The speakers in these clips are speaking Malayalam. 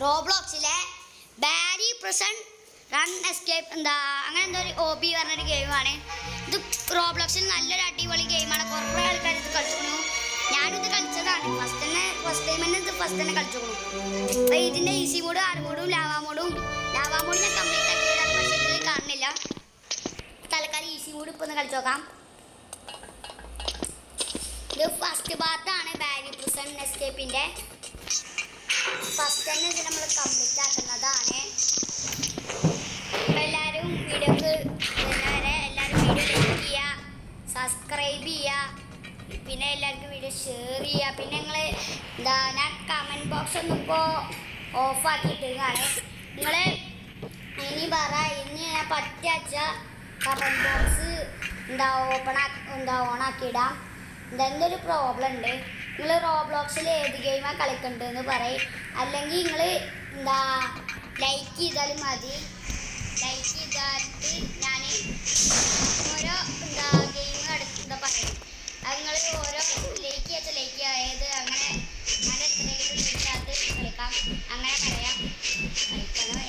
റോബ്ലോക്സിലെ ബാരി പ്രസൻ റൺ എസ്കേപ്പ് അങ്ങനെ എന്തോ ഒരു OB പറഞ്ഞൊരു ഗെയിമാണ്. ഇത് റോബ്ലോക്സിൽ നല്ലൊരു അടിപൊളി ഗെയിമാണ്. കുറേ ആൾക്കാർ ഇത് കളിച്ചു. ഞാനിത് കളിച്ചതാണ് ഫസ്റ്റ് ടൈം തന്നെ കളിച്ചു. അപ്പോൾ ഇതിൻ്റെ ഈസി മോഡും ഹാർഡ് മോഡും ലാവാ മോഡും ഞാൻ കംപ്ലീറ്റ് ആക്കിയതാണ്. പക്ഷേ ഇതിൽ കാണുന്നില്ല. തൽക്കാലം ഈസി മോഡ് ഇപ്പോൾ ഒന്ന് കളിച്ചു നോക്കാം. ഇത് ഫസ്റ്റ് പാർട്ടാണ് ബാരി പ്രസൻ എസ്കേപ്പിൻ്റെ. ഫസ്റ്റ് തന്നെ ഇത് നമ്മൾ കംപ്ലീറ്റ് ആക്കുന്നതാണ്. എല്ലാവരും വീഡിയോക്ക് എല്ലാവരും വീഡിയോ ലൈക്ക് ചെയ്യുക, സബ്സ്ക്രൈബ് ചെയ്യുക, പിന്നെ എല്ലാവർക്കും വീഡിയോ ഷെയർ ചെയ്യുക. പിന്നെ നിങ്ങൾ ഞാൻ കമൻറ്റ് ബോക്സ് ഒന്നും ഇപ്പോൾ ഓഫാക്കിയിട്ടാണ്. നിങ്ങൾ ഇനി ഇനി ഞാൻ പറ്റിച്ച കമൻറ്റ് ബോക്സ് ഓണാക്കിയിടാം. എന്തൊരു പ്രോബ്ലം ഉണ്ട്. നിങ്ങൾ റോബ്ലോക്സിൽ ഏത് ഗെയിമാണ് കളിക്കേണ്ടതെന്ന് പറയും. അല്ലെങ്കിൽ നിങ്ങൾ ലൈക്ക് ചെയ്താലും മതി. ലൈക്ക് ചെയ്തിട്ട് ഞാൻ ഓരോ ഗെയിം പറയും. അത് നിങ്ങൾ ഓരോ ലൈക്ക് ഏത് അങ്ങനെ എത്രയെങ്കിലും ലൈക്കകത്ത് കളിക്കാം. അങ്ങനെ പറയാം. കളിക്കണം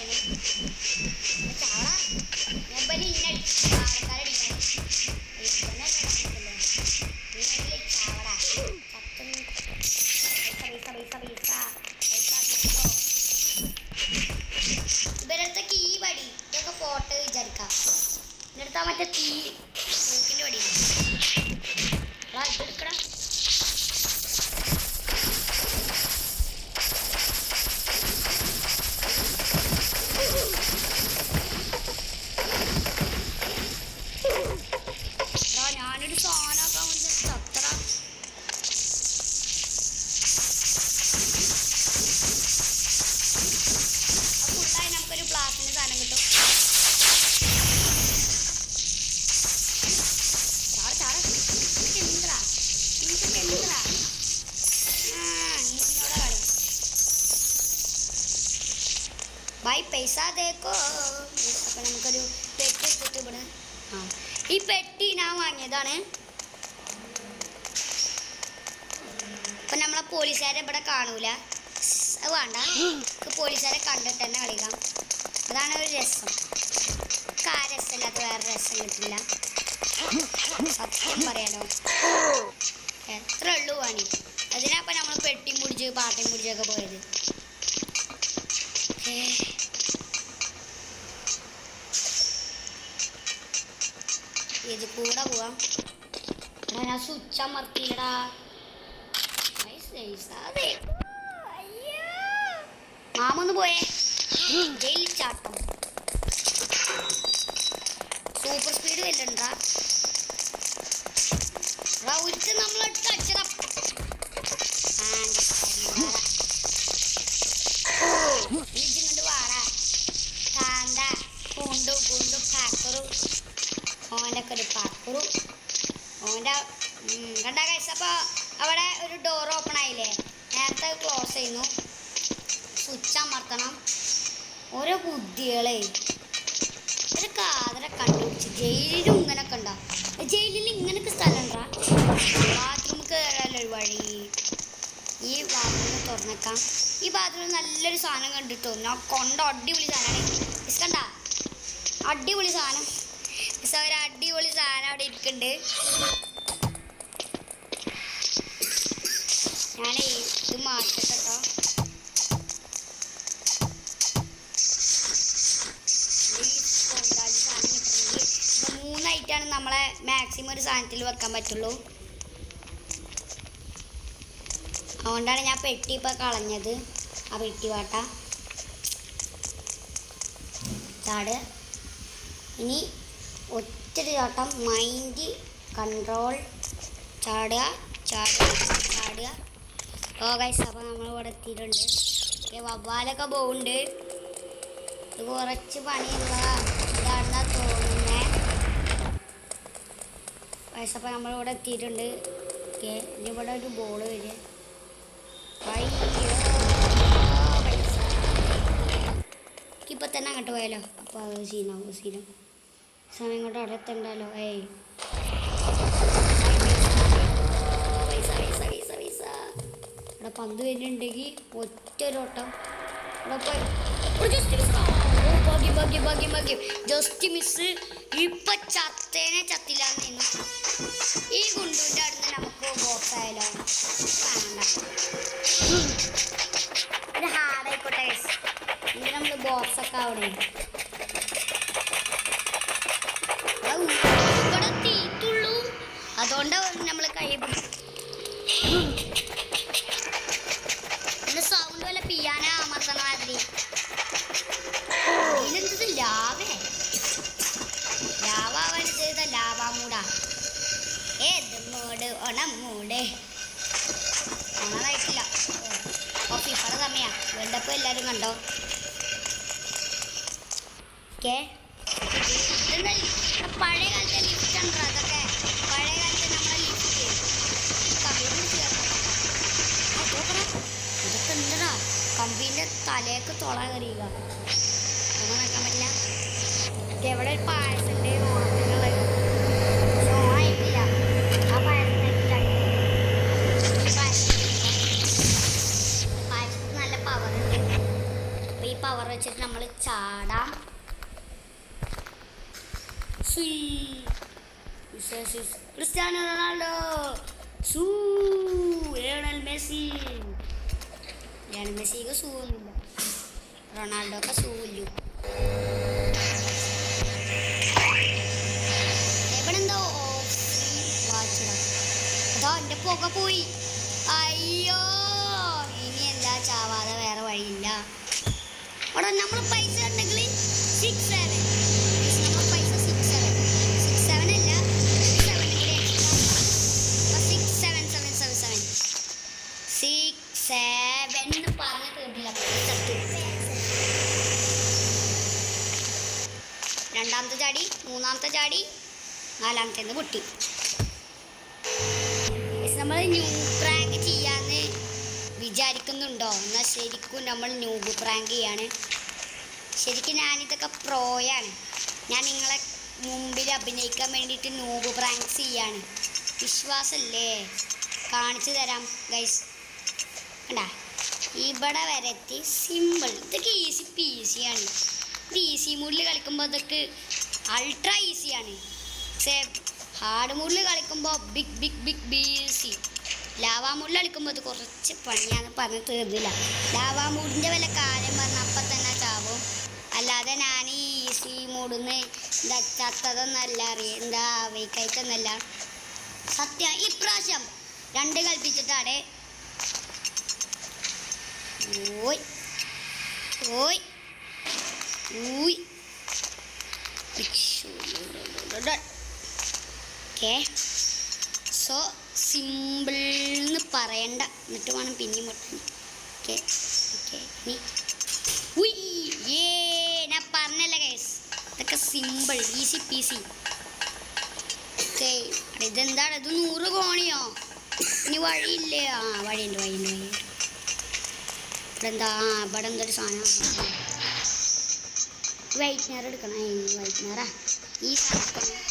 ചാവള മൊബൈൽ ഇന്നടിക്കും ആൾക്കാരടിക്കാൻ ഇവരടുത്ത കീ പടി ഇതൊക്കെ ഫോട്ടോ വിചാരിക്കാം. ഇതെടുത്താൽ മറ്റേ തീ മൂക്കിൻ്റെ പടി ഇതെടുക്കണം. ഞാനൊരു സാധനമാക്കാൻ വേണ്ടി സത്ര ഫുള്ളായി നമുക്കൊരു ബ്ലാസ്റ്റിൻ്റെ സാധനം കിട്ടും. भाई पैसा देखो. അപ്പം നമുക്കൊരു പെട്ടി എടുത്തിട്ട് ഇവിടെ ഈ പെട്ടി ഞാൻ വാങ്ങിയതാണ്. അപ്പം നമ്മളെ പോലീസുകാരെ ഇവിടെ കാണൂല. അത് വേണ്ട, പോലീസുകാരെ കണ്ടിട്ട് തന്നെ കളിക്കാം. അതാണ് ഒരു രസം. ആ രസമില്ലാത്ത വേറെ രസം കിട്ടില്ല. സത്യം പറയാലോ, എത്ര ഉള്ളൂ പണി. അതിനപ്പം നമ്മൾ പെട്ടി മുടിച്ച് പാട്ടയും മുടിച്ചൊക്കെ പോയത്. ഇത് കൂടെ പോവാം. ഞാൻ സ്വിച്ച് അമർത്തിയില്ലടാ. മാമൊന്ന് പോയേ. ജയിൽ ചാട്ടം സൂപ്പർ സ്പീഡ് വല്ലണ്ടാ. ഉരുത്ത് നമ്മളെടുത്ത് അടിച്ചതാ. ഇങ്ങോട്ട് വാടാ. കാന്ത കുണ്ടു കുണ്ടു കാക്കറു ഓൻ്റെ ഒക്കെ ഒരു പാക്കുറു ഓൻ്റെ കണ്ടാ കഴിച്ച. അപ്പോൾ അവിടെ ഒരു ഡോർ ഓപ്പൺ ആയില്ലേ, നേരത്തെ ക്ലോസ് ചെയ്യുന്നു. സ്വിച്ച് അമർത്തണം. ഓരോ ബുദ്ധികളെ ഒരു കാതരെ കണ്ടുപിടിച്ച്. ജയിലിലും ഇങ്ങനൊക്കെ ഉണ്ടാവും. ജയിലിൽ ഇങ്ങനൊക്കെ സ്ഥലം ഉണ്ടാ. ബാത്റൂം കയറാനൊരു വഴി. ഈ ബാത്റൂം തുറന്നേക്കാം. ഈ ബാത്റൂമിൽ നല്ലൊരു സാധനം കണ്ടിട്ടോ. ഞാൻ കൊണ്ട അടിപൊളി സാധനമാണ്. കണ്ട അടിപൊളി സാധനം. ഒരു അടിപൊളി സാധനം അവിടെ ഇരിക്കുന്നുണ്ട്. ഞാനേ ഇത് മാറ്റട്ടോ. സാധനം കിട്ടണമെങ്കിൽ ഇത് 3 ഐറ്റാണ് നമ്മളെ മാക്സിമം ഒരു സാധനത്തിൽ വെക്കാൻ പറ്റുള്ളൂ. അതുകൊണ്ടാണ് ഞാൻ പെട്ടി ഇപ്പോൾ കളഞ്ഞത്. ആ പെട്ടി വാട്ട ചാട്. ഇനി ഒറ്റൊരു ചാട്ടം. Mind control. ചാടുക ചാടുക ചാടുക. ഓ ഗൈസ്, അപ്പോൾ നമ്മളിവിടെ എത്തിയിട്ടുണ്ട്. വവ്വാലൊക്കെ പോകുന്നുണ്ട്. ഇത് കുറച്ച് പണിയുള്ള ഇതാണെന്നാ തോന്നുന്നേ ഗൈസ്. അപ്പോൾ നമ്മളിവിടെ എത്തിയിട്ടുണ്ട്. ഓക്കെ, ഇവിടെ ഒരു ബോൾ വരും. ഇപ്പം തന്നെ അങ്ങോട്ട് പോയാലോ. അപ്പോൾ അത് സീനാവും. സമയം കൊണ്ട് അടുത്തുണ്ടല്ലോ. ഇവിടെ പന്ത് വരുന്നുണ്ടെങ്കിൽ ഒറ്റൊരോട്ടം ജസ്റ്റ് മിസ് ഇപ്പൊ ചത്തേനെ ചത്തില്ലാന്ന്. ഈ ഗുണ്ടുവിന്റെ അടുത്ത് നമുക്ക് ബോക്സ് ആയാലോ? വേണ്ട, ഒരു ഹാർഡായിക്കോട്ടെ. ഇത് നമ്മൾ ബോക്സ് ഒക്കെ അവിടെ ഇവിടെ തീറ്റുള്ളൂ, അതുകൊണ്ടാണ് നമ്മൾ കൈ സൗണ്ട് വല്ല പിയാന അമർത്തണ മാതിരി. ഇതിലെന്തത് ലാവേ? ലാവാൻ ചെയ്ത ലാവാ മൂടാ. ഏത് മൂട്? ഓണമൂട്. ഓണായിട്ടില്ല. ഫിഫയുടെ സമയാ. വേൾഡ് കപ്പ് എല്ലാവരും കണ്ടോ? ഓക്കെ, പഴയ കാലത്തെ ലിഫ്റ്റ് ഉണ്ടോ? അതൊക്കെ പഴയ കാലത്ത് നമ്മളെ ലിഫ്റ്റ് ഇതൊക്കെ എന്താ കമ്പീൻ്റെ തലയൊക്കെ തുള കറിയുക. ഒന്നും നോക്കാൻ പറ്റില്ല. എവിടെ പായസം ഉണ്ട് ഓണത്തിനുള്ളത്? ഓണായിട്ടില്ല. ആ പായസത്തിന് നല്ല പവറുണ്ട്. അപ്പോൾ ഈ പവർ വെച്ചിട്ട് നമ്മൾ ചാടാം. Cristiano Ronaldo, Lionel Messi. Lionel മെസ്സിക്ക് സൂ ഒന്നുമില്ല, റൊണാൾഡോക്ക് സൂ ഇല്ലു. എവിടെ എന്തോ വാച്ചിടാം. അതോ എൻ്റെ പുക പോയി. അയ്യോ, ഇനി എന്താ ചാവാതെ വേറെ വഴിയില്ല. അവിടെ നമ്മൾ പൈസ ഉണ്ടെങ്കിൽ 6-7 നമ്മൾ പൈസ 6-7 അല്ല 7 കൂടി എക്സ്ട്രാ 6-7 എന്ന് പറഞ്ഞ് തീർന്നില്ല. രണ്ടാമത്തെ ചാടി, മൂന്നാമത്തെ ചാടി, നാലാമത്തെ പൊട്ടി. നമ്മൾ ന്യൂ പ്രാങ്ക് ചെയ്യാന്ന് വിചാരിക്കുന്നുണ്ടോ? എന്നാൽ ശരിക്കും നമ്മൾ ന്യൂബ് പ്രാങ്ക് ചെയ്യാണ്. ശരിക്കും ഞാനിതൊക്കെ പ്രോയാണ്. ഞാൻ നിങ്ങളെ മുമ്പിൽ അഭിനയിക്കാൻ വേണ്ടിയിട്ട് ന്യൂബ് പ്രാങ്ക്സ് ചെയ്യാണ്. വിശ്വാസമല്ലേ? കാണിച്ചു തരാം ഗൈസ്. കണ്ടാ, ഇവിടെ വരെ എത്തി. സിമ്പിൾ. ഇതൊക്കെ ഈസി പീസിയാണ്. ഇത് ഈസി മൂഡിൽ കളിക്കുമ്പോൾ ഇതൊക്കെ അൾട്രാ ഈസിയാണ്. പക്ഷേ ഹാർഡ് മൂഡിൽ കളിക്കുമ്പോൾ ബിഗ് ബീസി. ലാവാ മൂഡിൽ കളിക്കുമ്പോൾ ഇത് കുറച്ച് പണിയാന്ന് പറഞ്ഞ് തീർന്നില്ല. ലാവാ മൂഡിൻ്റെ വല്ല കാര്യം പറഞ്ഞാൽ അപ്പം തന്നെ ചാവും. അല്ലാതെ ഞാൻ ഈ ഈസി മൂഡിന്ന് എന്താ ചത്തതൊന്നല്ല എന്താ വെയ്ക്കായിട്ടൊന്നല്ല. സത്യം ഇപ്രാവശ്യം 2 കളിപ്പിച്ചിട്ടാണ്. ഓയ് ഓയ് ഊയ്. ഓക്കെ, സോ സിമ്പിൾന്ന് പറയണ്ട. എന്നിട്ട് വേണം പിന്നെയും പൊട്ടാൻ. ഓക്കെ ഓക്കെ, ഇനി ഞാൻ പറഞ്ഞല്ലേ ഗൈസ്, ഇതൊക്കെ സിമ്പിൾ ഈസി പീസി. ഓക്കെ, ഇതെന്താണ്? ഇത് 100 കോണിയോ? ഇനി വഴിയില്ലേ? ആ വഴിയുണ്ട്. ഇവിടെ എന്താ? ഇവിടെ എന്തൊരു സാധനം. വൈറ്റ്നർ എടുക്കണം. വൈറ്റ്നറാ ഈ സാധനം.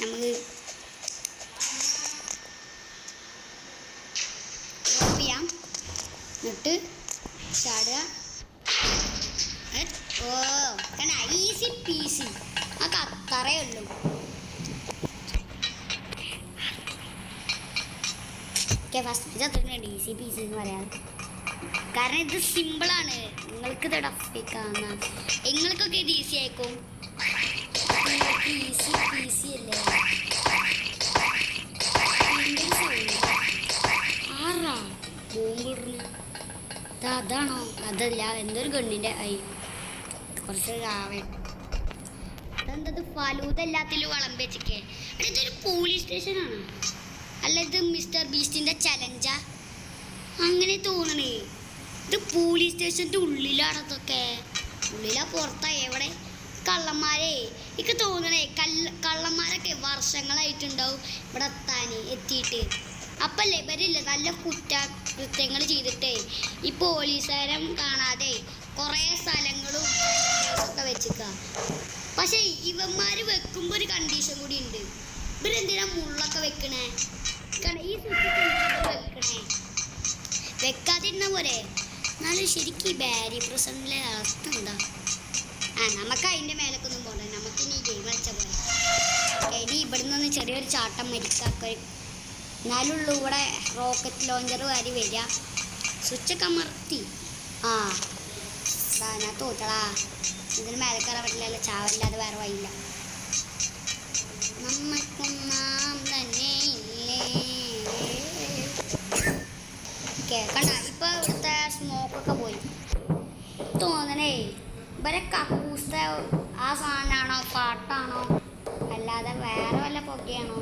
നമുക്ക് ചെയ്യാം. എന്നിട്ട് ചാടുക. ഓ കണ്ട, ഈസി പീസി. ആ അത്രേ ഉള്ളൂ. ഓക്കെ, ഫസ്റ്റ് ചത്തിട്ടുണ്ട് ഈസി പീസി എന്ന് പറയാം. കാരണം ഇത് സിമ്പിളാണ്. നിങ്ങൾക്ക് ഇത് ടഫിക്കാവുന്ന, നിങ്ങൾക്കൊക്കെ ഇത് ഈസി ആയിക്കും. ഈസി പീസി അല്ലേ? ആറാ ബോംബിടുന്നു. അതാണോ? അതല്ല, എന്തൊരു ഗണ്ണിൻ്റെ ഐ കുറച്ച് ആവേ. അതെന്തത് ഫലൂത എല്ലാത്തിലും വിളമ്പി വെച്ചിക്കേ. ഇതൊരു പോലീസ് സ്റ്റേഷനാണ്. അല്ല, ഇത് മിസ്റ്റർ ബീസ്റ്റിൻ്റെ ചലഞ്ചാ? അങ്ങനെ തോന്നണേ. ഇത് പോലീസ് സ്റ്റേഷൻ്റെ ഉള്ളിലാണ്. അതൊക്കെ ഉള്ളിലാ പുറത്താ? എവിടെ കള്ളന്മാരെ? എനിക്ക് തോന്നണേ കള്ളന്മാരൊക്കെ വർഷങ്ങളായിട്ടുണ്ടാവും ഇവിടെ എത്തിയിട്ട്. അപ്പല്ലേ ഇവരില്ല നല്ല കുറ്റകൃത്യങ്ങൾ ചെയ്തിട്ടേ ഈ പോലീസുകാരും കാണാതെ കുറേ സ്ഥലങ്ങളും ഒക്കെ വെച്ചിക്ക. പക്ഷേ ഇവന്മാർ വെക്കുമ്പോൾ ഒരു കണ്ടീഷൻ കൂടി ഉണ്ട്. ഇവരെന്തിനാ മുള്ളൊക്കെ വെക്കണേ? ഈ വെക്കണേ വെക്കാതിരുന്ന പോലെ എന്നാലും ശരിക്കും ഈ ബാരി പ്രസന്റിലെ അവസ്ഥ എന്താ? നമുക്ക് അതിൻ്റെ മേലൊക്കൊന്നും പോകണ്ട, നമുക്ക് ഇനി ഗെയിം കളിച്ച പോലെ. ഇനി ഇവിടെ നിന്ന് ചെറിയൊരു ചാട്ടം മരിക്കാക്ക, എന്നാലുള്ളൂ ഇവിടെ റോക്കറ്റ് ലോഞ്ചർ വാരി വരിക. സ്വിച്ചൊക്കെ അമർത്തി. ഞാൻ തോറ്റടാ. ഇതിന് മേലെ കയറാൻ പറ്റില്ല, ചാവല്ലാതെ വേറെ വഴിയില്ല. നമ്മൾക്കും നാം തന്നെ ഇല്ലേ. കണ്ട ഇപ്പൊ ഇവിടുത്തെ സ്മോക്കൊക്കെ പോയി തോന്നണേ. ഇവരെ കക്കൂസ ആ സാധനമാണോ പാട്ടാണോ അല്ലാതെ വേറെ വല്ല പുകയാണോ?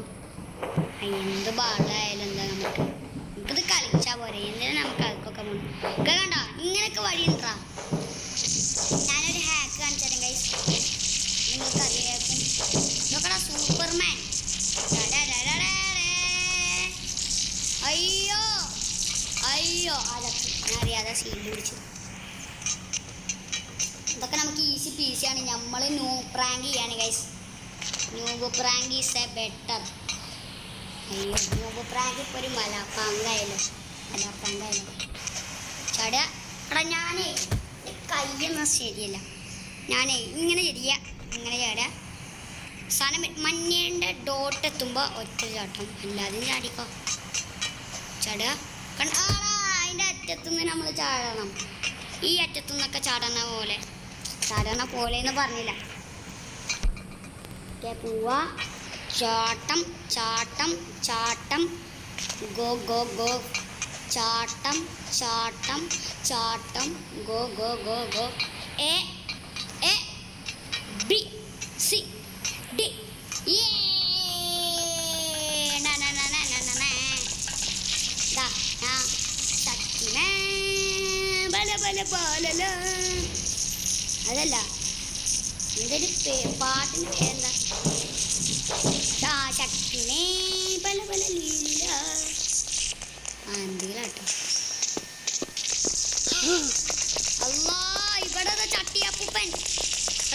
എന്ത് പാടായാലും എന്താ, നമുക്കിത് കളിച്ചാൽ പോരെ. എന്തിനാ നമുക്ക് അതൊക്കെ പോകണം? കണ്ട ഇങ്ങനെയൊക്കെ വഴി ഉണ്ടാ. ഞാനൊരു ഹാക്ക് കാണിച്ചാലും ഗൈസ്, നിങ്ങൾക്ക് അറിയാക്കും. നോക്കടാ സൂപ്പർമാൻ. അയ്യോ അയ്യോ അതൊക്കെ ഞാൻ അറിയാതെ സീൽ പിടിച്ചു. ഇതൊക്കെ നമുക്ക് ഈസി പീസിയാണ്. നമ്മൾ ന്യൂ പ്രാങ്ക് ചെയ്യാണ് guys. New prank is A better. അയ്യോ ന്യൂ പ്രാങ്ക് ഇപ്പോൾ ഒരു മലപ്പാങ്കായാലും ചട എടാ. ഞാനേ കയ്യൊന്നും ശരിയല്ല. ഞാനേ ഇങ്ങനെ ചെറിയ ഇങ്ങനെ ചാടുക. സാധനം മഞ്ഞേൻ്റെ ഡോട്ട് എത്തുമ്പോൾ ഒറ്റ ചാട്ടം, അല്ലാതെ ചാടിക്കോ ചാടുക. അതിൻ്റെ അറ്റത്തുനിന്ന് നമ്മൾ ചാടണം. ഈ അറ്റത്തുനിന്നൊക്കെ ചാടണ പോലെ എന്ന് പറഞ്ഞില്ല. പോവാ. ചാട്ടം ചാട്ടം ചാട്ടം ഗോ ഗോ ഗോ. ചാട്ടം ചാട്ടം ചാട്ടം go go go go. A A B C D. അതല്ല എന്തൊരു പാട്ടിന് പേരെന്താ? ശക്തിമേ പല പല ലീല. എന്തെങ്കിലാട്ടോ. അല്ലാ ഇവിടെ ചട്ടിയപ്പൂപ്പൻ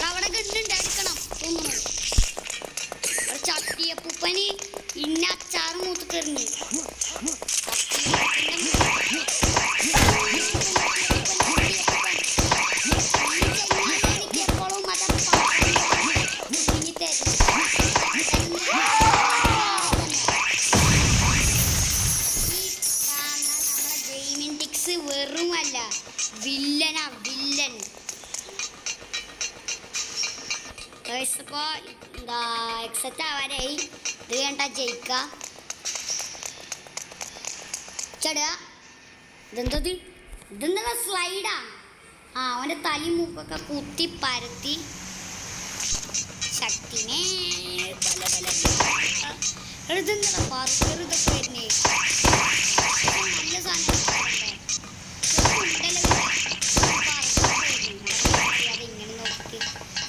അവിടെ ഗണ്ണുണ്ടായിരിക്കണം തോന്നുന്നു. ചട്ടിയപ്പൂപ്പന് ഇന്ന അച്ചാറ് മൂത്തിട്ടെറിഞ്ഞ് വെറുമല്ല, വില്ലനാ വില്ലൻ. ഇപ്പോൾ എന്താ എക്സെറ്റ് ആവാനായി. ഇത് വേണ്ട ജയിക്ക ചടുക. ഇതെന്താ സ്ലൈഡാ? അവൻ്റെ തലി മൂക്കൊക്കെ കുത്തി പരത്തി. ശക്തിനെ പല പല എഴുതുന്നതാ ബർഗർ ഇതൊക്കെ വരുന്നേ. നല്ല സാധനം ഇങ്ങനെ നോക്കി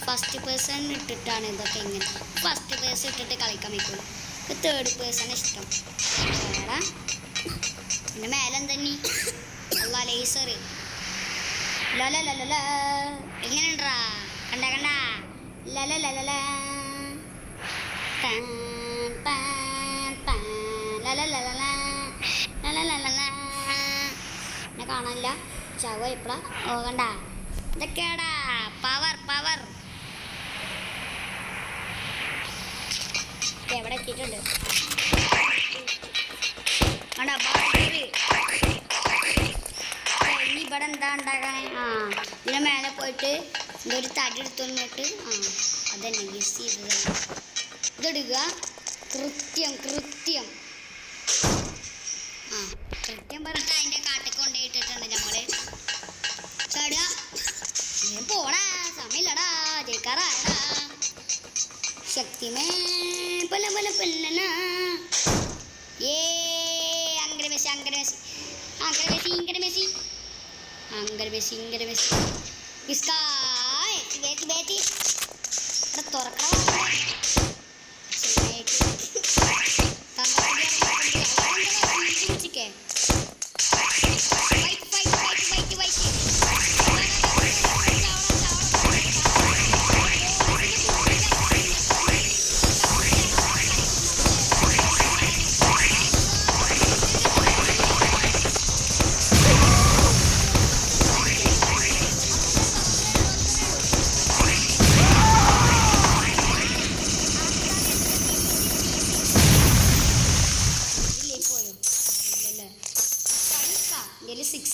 ഫസ്റ്റ് പേഴ്സൺ ഇട്ടിട്ടാണ് ഇതൊക്കെ. ഇങ്ങനെ ഫസ്റ്റ് പേഴ്സൺ ഇട്ടിട്ട് കളിക്കാൻ പറ്റുള്ളൂ. എനിക്ക് തേർഡ് പേഴ്സൺ ഇഷ്ടം. പിന്നെ മേലെ തന്നെ അല്ല ലേസർ ലലലല എങ്ങനെയുണ്ടാ? കണ്ട ലലലല എന്നെ കാണാനില്ല. ചവ ഇപ്പളാ. കണ്ട ഇതൊക്കെയാടാ പവർ പവർ. എവിടെ എത്തിയിട്ടുണ്ട് കണ്ട ബാറ്ററി. ഇനി ഇവിടെ എന്താ ഉണ്ടാക്കാൻ? ഇതിന് മേലെ പോയിട്ട് എന്തൊരു തടി എടുത്തോന്നിട്ട് അതന്നെ ഗസ് ചെയ്തത്. ഇതെടുക്കുക. കൃത്യം കൃത്യം കൃത്യം പറഞ്ഞിട്ട് അതിൻ്റെ കാട്ടിൽ കൊണ്ടുപോയിട്ടിട്ടുണ്ട് നമ്മൾ. ചാടുക. പോടാ, സമയമില്ലടാ, ജയിക്കാറായടാ. ശക്തിമേ പല പല പെല്ലന. അങ്ങനെ മെസ്സി അങ്ങനെ മെസ്സി അങ്ങനെ മെസ്സി ഇങ്ങനെ മെസ്സി അങ്ങനെ മെസ്സി ഇങ്ങനെ മെസ്സി. ബേറ്റി ബേറ്റി ഇവിടെ തുറക്കണം.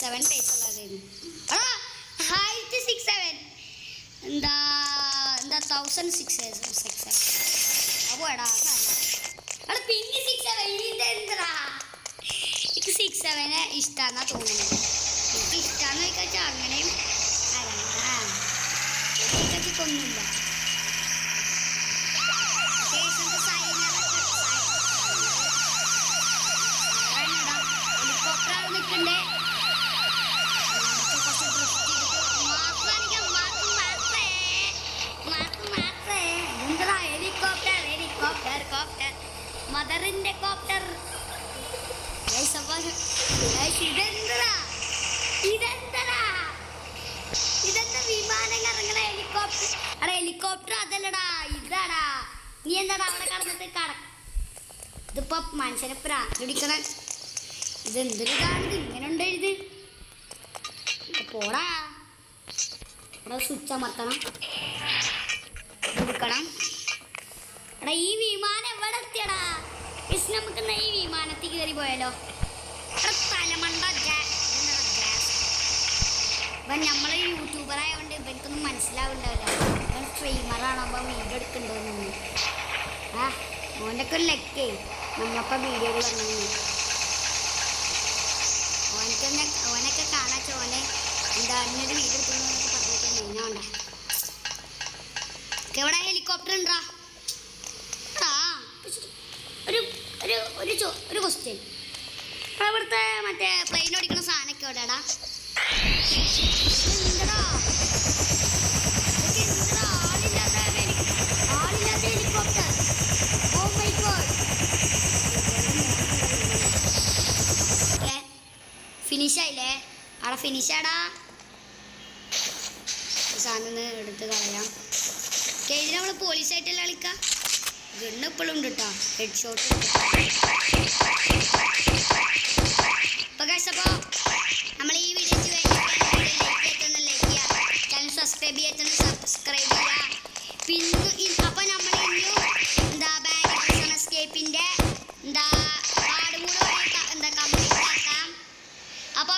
7 പേസ് ഉള്ളതായിരുന്നു. എടാ ഹൈറ്റ് 6'7" എന്താ 1600 അപ്പോൾ എടാ എടാ പിന്നെ 6'7" ഇതെന്താ എനിക്ക് 6'7" ഇഷ്ടമാണെന്നാ തോന്നുന്നത്. എനിക്ക് ഇഷ്ടമാണെന്ന് ചോദിച്ചാൽ അങ്ങനെയും ഒന്നുമില്ല. ഹെലികോപ്റ്റർ നിൽക്കണ്ടേ മദറിന്റെ കോപ്റ്റർ. ഇതെന്താ വിമാനം ഇറങ്ങണ ഹെലികോപ്റ്റർ? അടാ ഹെലികോപ്റ്റർ അതല്ലടാ, ഇതാടാ. നീ എന്താടാ അവിടെ കടന്നിട്ട് ഇതിപ്പോ മനുഷ്യനെ പ്രാപിടിക്കണ ഇതെന്തൊരു കാണുന്നത്? ഇങ്ങനെ ഉണ്ട് ഇത്. പോടാ ഇവിടെ സ്വിച്ച് അമർത്തണം, എടുക്കണം. എടാ ഈ വിമാനം എവിടെ എത്തിയടാ? നമുക്ക് ഈ വിമാനത്തിൽ കയറി പോയാലോ? തലമണ്ട ഇവൻ നമ്മളെ യൂട്യൂബർ ആയതുകൊണ്ട് ഇവനക്കൊന്നും മനസ്സിലാവുണ്ടാവില്ല. ഇവൻ സ്ട്രീമറാണോ അപ്പം വീഡിയോ എടുക്കണ്ടോന്നു. ഓൻ്റെ ഒക്കെ ഒരു ലെക്കേ നമ്മളപ്പം വീഡിയോയിൽ പറഞ്ഞു. ഓനൊക്കെ കാണാച്ച ഓനെ എന്താ ഇന്നൊരു വീഡിയോ എടുക്കുന്നതൊക്കെ പറഞ്ഞിട്ട് മെയിനാവണ്ട. എവിടെ ഹെലികോപ്റ്റർ ഉണ്ടാ? ഒരു ക്വസ്റ്റ്യൻ, അവിടുത്തെ മറ്റേ പ്ലെയിൻ ഓടിക്കുന്ന സാധനമൊക്കെ എവിടെയാടാ? ആളില്ലാത്ത ഹെലികോപ്റ്റർ. Oh my god. ഫിനിഷായില്ലേ? അവിടെ ഫിനിഷാടാ. സാധനം ഒന്ന് എടുത്ത് കളയാം. ഇതിന് നമ്മൾ പോലീസായിട്ടല്ല കളിക്കാം. ഗണ്ണ് ഇപ്പോഴും ഉണ്ട് കേട്ടോ, ഹെഡ് ഷോട്ട്. അപ്പോൾ നമ്മൾ ഈ വീഡിയോക്ക് വേണ്ടി ലൈക്ക് ചെയ്യുക, ചാനൽ സബ്സ്ക്രൈബ് ചെയ്യുക. പിന്നെ അപ്പോൾ നമ്മൾ ഇനിയും ബാങ്ക് എസ്കേപ്പിൻ്റെ പാടും കൂടെ കംപ്ലീറ്റ് ആക്കാം. അപ്പോൾ